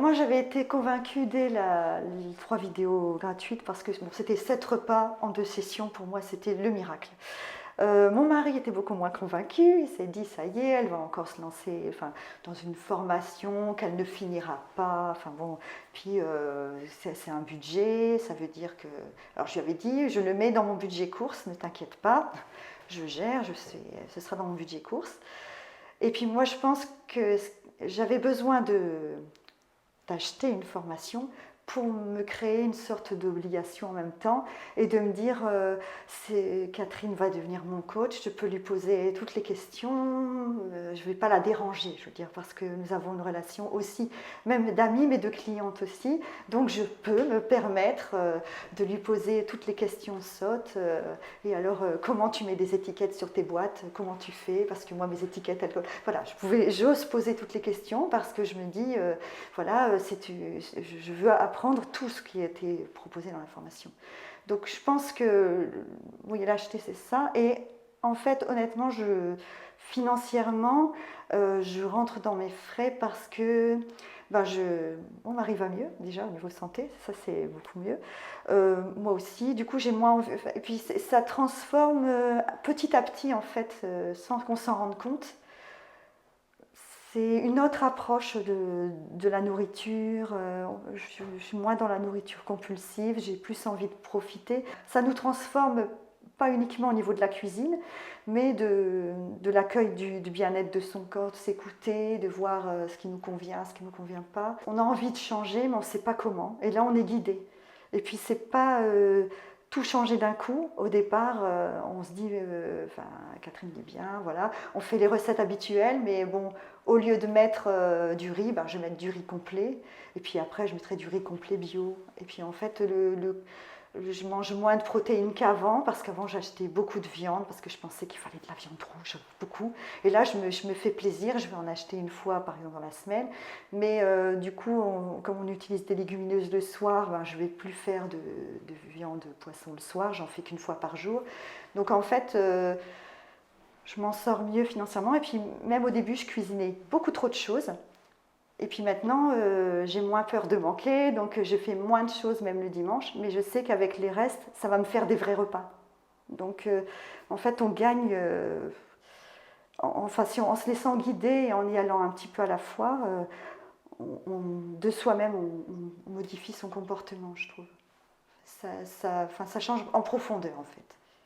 moi j'avais été convaincue dès les 3 vidéos gratuites parce que bon, c'était 7 repas en 2 sessions, pour moi c'était le miracle. Mon mari était beaucoup moins convaincu, il s'est dit ça y est, elle va encore se lancer dans une formation qu'elle ne finira pas. Enfin bon, puis c'est un budget, ça veut dire que... Alors je lui avais dit, je le mets dans mon budget course, ne t'inquiète pas, je gère, je sais, ce sera dans mon budget course. Et puis moi je pense que j'avais besoin d'acheter une formation pour me créer une sorte d'obligation en même temps et de me dire Catherine va devenir mon coach, je peux lui poser toutes les questions, je ne vais pas la déranger, je veux dire, parce que nous avons une relation aussi, même d'amis mais de clientes aussi, donc je peux me permettre de lui poser toutes les questions sottes. Et alors comment tu mets des étiquettes sur tes boîtes, comment tu fais, parce que moi mes étiquettes, voilà, j'ose poser toutes les questions parce que je me dis voilà, je veux apprendre tout ce qui a été proposé dans la formation. Donc je pense que, oui, l'acheter c'est ça. Et en fait, honnêtement, financièrement, je rentre dans mes frais parce que mon mari va mieux déjà au niveau santé, ça c'est beaucoup mieux. Moi aussi, du coup j'ai moins envie, et puis ça transforme petit à petit en fait, sans qu'on s'en rende compte. C'est une autre approche de la nourriture. Je suis moins dans la nourriture compulsive, j'ai plus envie de profiter. Ça nous transforme pas uniquement au niveau de la cuisine, mais de l'accueil du bien-être de son corps, de s'écouter, de voir ce qui nous convient, ce qui ne nous convient pas. On a envie de changer, mais on ne sait pas comment. Et là, on est guidé. Et puis, c'est pas tout changer d'un coup. Au départ, on se dit, Catherine dit bien, voilà, on fait les recettes habituelles, mais bon, au lieu de mettre du riz, je vais mettre du riz complet. Et puis après, je mettrai du riz complet bio. Et puis en fait, je mange moins de protéines qu'avant, parce qu'avant j'achetais beaucoup de viande, parce que je pensais qu'il fallait de la viande rouge, beaucoup. Et là, je me fais plaisir, je vais en acheter une fois, par exemple, dans la semaine. Mais du coup, comme on utilise des légumineuses le soir, je ne vais plus faire de viande, de poisson le soir, j'en fais qu'une fois par jour. Donc en fait, je m'en sors mieux financièrement. Et puis même au début, je cuisinais beaucoup trop de choses. Et puis maintenant, j'ai moins peur de manquer, donc je fais moins de choses même le dimanche, mais je sais qu'avec les restes, ça va me faire des vrais repas. Donc en fait, on gagne, en se laissant guider et en y allant un petit peu à la fois, de soi-même, on modifie son comportement, je trouve. Ça change en profondeur en fait.